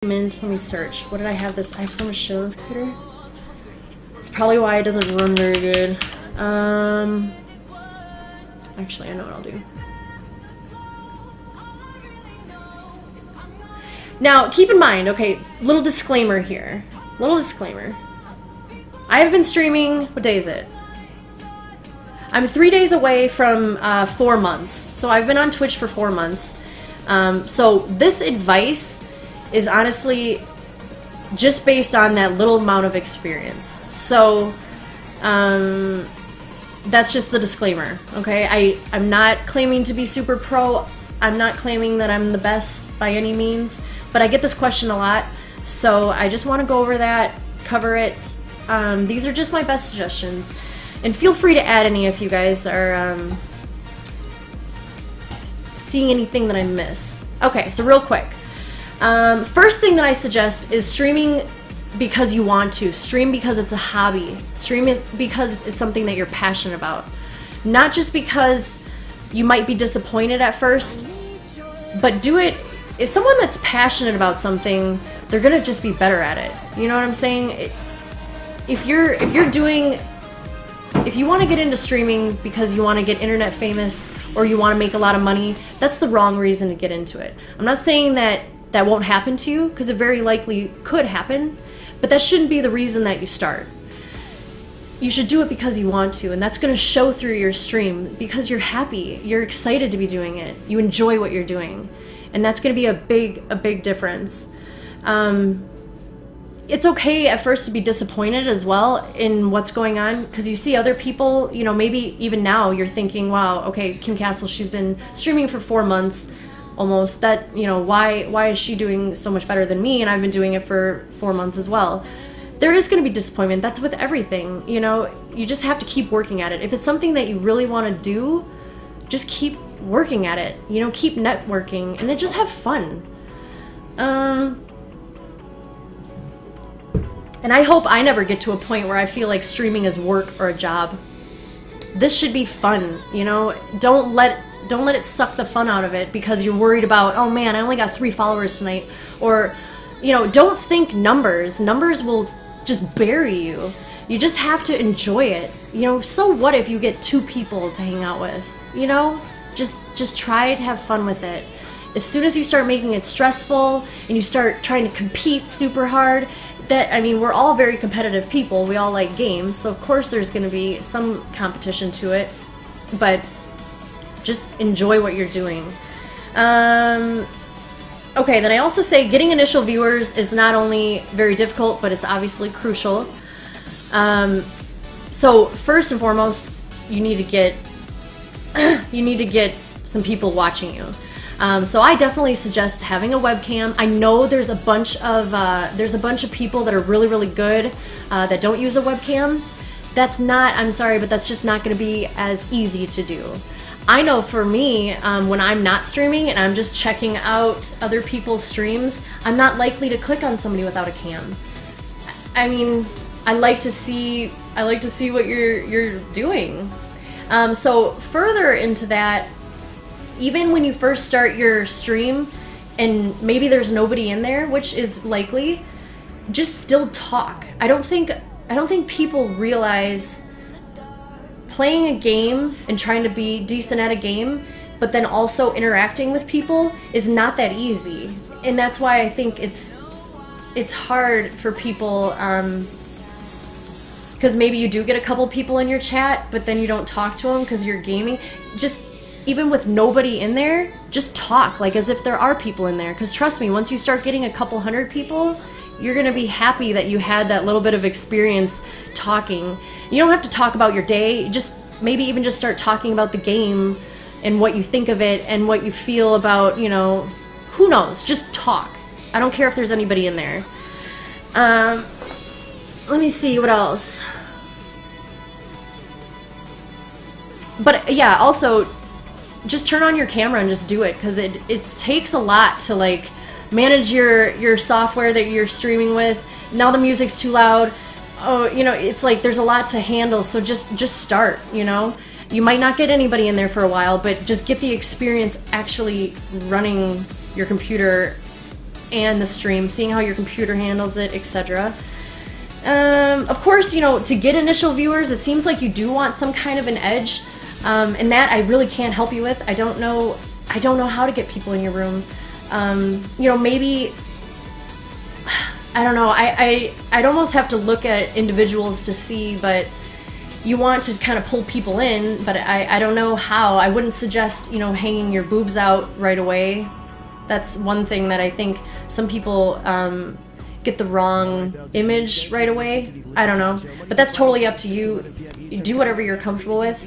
Let me search. What did I have this? I have so much shit on this computer. It's probably why it doesn't run very good. Actually, I know what I'll do. Now, keep in mind, okay, little disclaimer here. Little disclaimer. I have been streaming, what day is it? I'm 3 days away from 4 months. So I've been on Twitch for 4 months. So this advice is honestly just based on that little amount of experience. So that's just the disclaimer, okay? I'm not claiming to be super pro. I'm not claiming that I'm the best by any means, but I get this question a lot. So I just want to go over that, cover it. These are just my best suggestions. And feel free to add any if you guys are seeing anything that I miss. Okay, so real quick. First thing that I suggest is streaming because you want to. Stream because it's a hobby. Stream it because it's something that you're passionate about. Not just because you might be disappointed at first, but do it. If someone that's passionate about something, they're gonna just be better at it. You know what I'm saying? If you want to get into streaming because you want to get internet famous or you want to make a lot of money, that's the wrong reason to get into it. I'm not saying that that won't happen to you, because it very likely could happen, but that shouldn't be the reason that you start. You should do it because you want to, and that's going to show through your stream because you're happy, you're excited to be doing it, you enjoy what you're doing, and that's going to be a big difference. It's okay at first to be disappointed as well in what's going on, because you see other people, you know, maybe even now you're thinking, wow, okay, KimCastle, she's been streaming for 4 months almost, that, you know, why is she doing so much better than me, and I've been doing it for 4 months as well. There is going to be disappointment. That's with everything, you know. You just have to keep working at it. If it's something that you really want to do, just keep working at it, you know, keep networking, and just have fun. And I hope I never get to a point where I feel like streaming is work or a job. This should be fun, you know. Don't let it suck the fun out of it because you're worried about, oh man, I only got 3 followers tonight. Or, you know, don't think numbers. Numbers will just bury you. You just have to enjoy it. You know, so what if you get 2 people to hang out with? You know, just try to have fun with it. As soon as you start making it stressful and you start trying to compete super hard, I mean, we're all very competitive people. We all like games, so of course there's going to be some competition to it, but just enjoy what you're doing. Okay, then I also say getting initial viewers is not only very difficult, but it's obviously crucial. So first and foremost, you need to get some people watching you. So I definitely suggest having a webcam. I know there's a bunch of people that are really good that don't use a webcam. That's not, I'm sorry, but that's just not going to be as easy to do. I know for me, when I'm not streaming and I'm just checking out other people's streams, I'm not likely to click on somebody without a cam. I mean, I like to see what you're doing. So further into that, even when you first start your stream and maybe there's nobody in there, which is likely, just still talk. I don't think people realize playing a game and trying to be decent at a game, but then also interacting with people is not that easy. And that's why I think it's hard for people, because maybe you do get a couple people in your chat, but then you don't talk to them because you're gaming. Just even with nobody in there, just talk like as if there are people in there, because trust me, once you start getting a couple hundred people, you're gonna be happy that you had that little bit of experience talking. You don't have to talk about your day, just maybe even just start talking about the game and what you think of it and what you feel about, you know, who knows, just talk. I don't care if there's anybody in there. Let me see what else. But yeah, also just turn on your camera and just do it, because it takes a lot to like manage your software that you're streaming with. Now the music's too loud. Oh, you know, it's like there's a lot to handle, so just start, you know. You might not get anybody in there for a while, but just get the experience actually running your computer and the stream, seeing how your computer handles it, etc. Of course, you know, to get initial viewers, it seems like you do want some kind of an edge, and that I really can't help you with. I don't know how to get people in your room. You know, maybe, I don't know, I'd almost have to look at individuals to see, but you want to kind of pull people in, but I don't know how. I wouldn't suggest, you know, hanging your boobs out right away. That's one thing that I think some people get the wrong image right away. I don't know, but that's totally up to you. You do whatever you're comfortable with.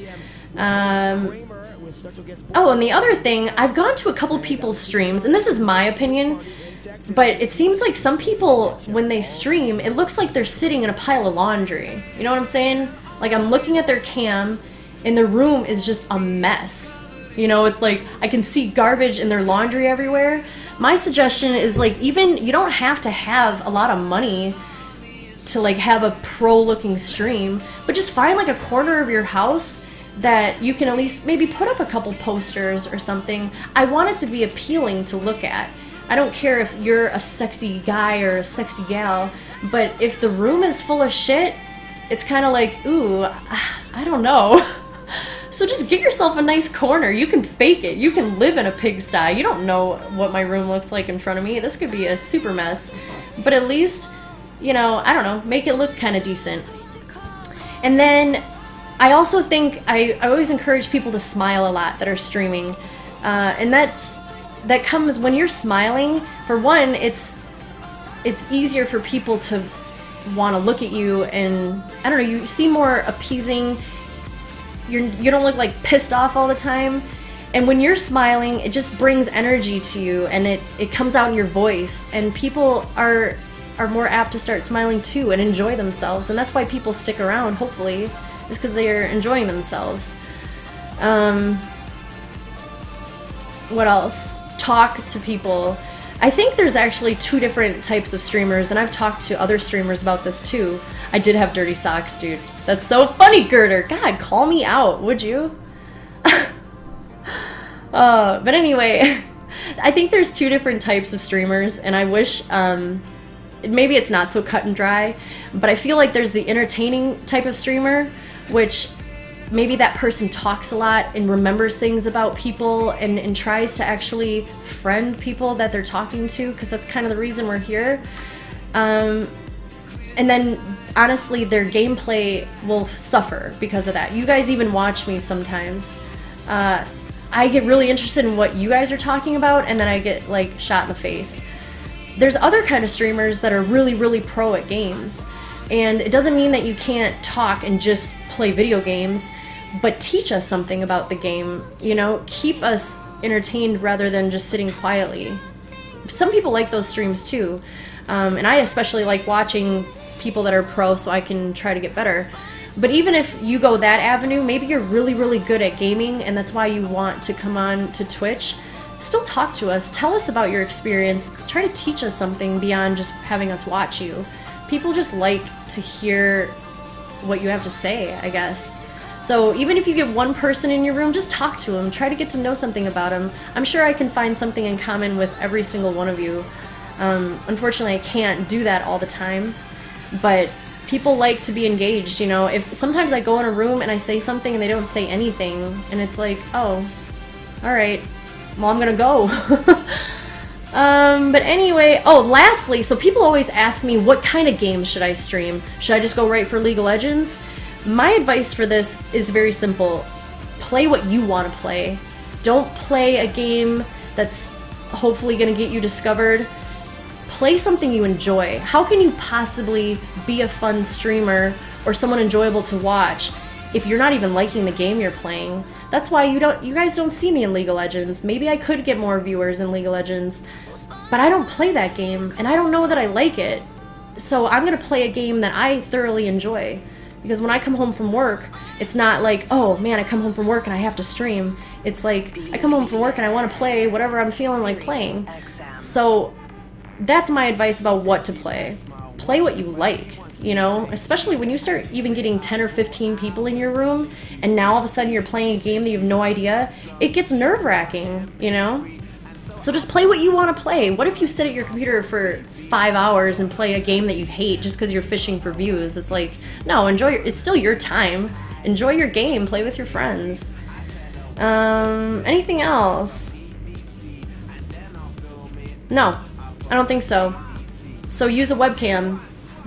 Oh, and the other thing, I've gone to a couple people's streams, and this is my opinion, but it seems like some people, when they stream, it looks like they're sitting in a pile of laundry. You know what I'm saying? Like, I'm looking at their cam, and their room is just a mess. You know, it's like, I can see garbage in their laundry everywhere. My suggestion is, like, even, you don't have to have a lot of money to, like, have a pro-looking stream, but just find, like, a corner of your house that you can at least maybe put up a couple posters or something. I want it to be appealing to look at. I don't care if you're a sexy guy or a sexy gal, but if the room is full of shit, it's kind of like, ooh, I don't know. So just get yourself a nice corner. You can fake it. You can live in a pigsty. You don't know what my room looks like in front of me. This could be a super mess. But at least, you know, I don't know, make it look kind of decent. And then I also think I always encourage people to smile a lot that are streaming. And that comes when you're smiling. For one, it's easier for people to want to look at you, and I don't know, you seem more appeasing. You don't look like pissed off all the time. And when you're smiling, it just brings energy to you, and it comes out in your voice, and people are more apt to start smiling too and enjoy themselves. And that's why people stick around, hopefully, is because they are enjoying themselves. What else? Talk to people. I think there's actually two different types of streamers, and I've talked to other streamers about this too. I did have dirty socks, dude. That's so funny, Girder. God, call me out, would you? But anyway, I think there's two different types of streamers, and I wish, maybe it's not so cut and dry, but I feel like there's the entertaining type of streamer, which maybe that person talks a lot and remembers things about people and tries to actually friend people that they're talking to, because that's kind of the reason we're here. And then, honestly, their gameplay will suffer because of that. You guys even watch me sometimes. I get really interested in what you guys are talking about, and then I get, like, shot in the face. There's other kind of streamers that are really, really pro at games. And it doesn't mean that you can't talk and just play video games, but teach us something about the game, you know? Keep us entertained rather than just sitting quietly. Some people like those streams too, and I especially like watching people that are pro so I can try to get better. But even if you go that avenue, maybe you're really, really good at gaming and that's why you want to come on to Twitch, still talk to us. Tell us about your experience. Try to teach us something beyond just having us watch you. People just like to hear what you have to say, I guess. So even if you get one person in your room, just talk to them. Try to get to know something about them. I'm sure I can find something in common with every single one of you. Unfortunately, I can't do that all the time, but people like to be engaged, you know. If sometimes I go in a room and I say something and they don't say anything, and it's like, oh, all right, well, I'm gonna go. But anyway, oh, lastly, so people always ask me, what kind of games should I stream? Should I just go right for League of Legends? My advice for this is very simple. Play what you want to play. Don't play a game that's hopefully going to get you discovered. Play something you enjoy. How can you possibly be a fun streamer or someone enjoyable to watch if you're not even liking the game you're playing? That's why you guys don't see me in League of Legends. Maybe I could get more viewers in League of Legends, but I don't play that game and I don't know that I like it. So I'm going to play a game that I thoroughly enjoy. Because when I come home from work, it's not like, oh man, I come home from work and I have to stream. It's like, I come home from work and I want to play whatever I'm feeling like playing. So that's my advice about what to play. Play what you like, you know? Especially when you start even getting 10 or 15 people in your room, and now all of a sudden you're playing a game that you have no idea, it gets nerve-wracking, you know? So just play what you want to play. What if you sit at your computer for 5 hours and play a game that you hate just because you're fishing for views? It's like, no, it's still your time. Enjoy your game, play with your friends. Anything else? No, I don't think so. So use a webcam.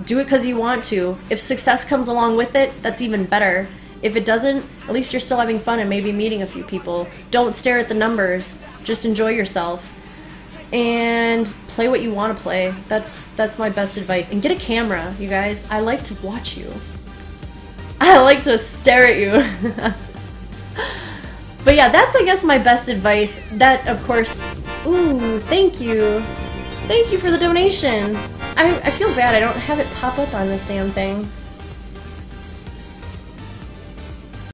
Do it because you want to. If success comes along with it, that's even better. If it doesn't, at least you're still having fun and maybe meeting a few people. Don't stare at the numbers. Just enjoy yourself. And play what you want to play. That's my best advice. And get a camera, you guys. I like to watch you. I like to stare at you. But yeah, that's, I guess, my best advice. That, of course... Ooh, thank you. Thank you for the donation. I feel bad I don't have it pop up on this damn thing.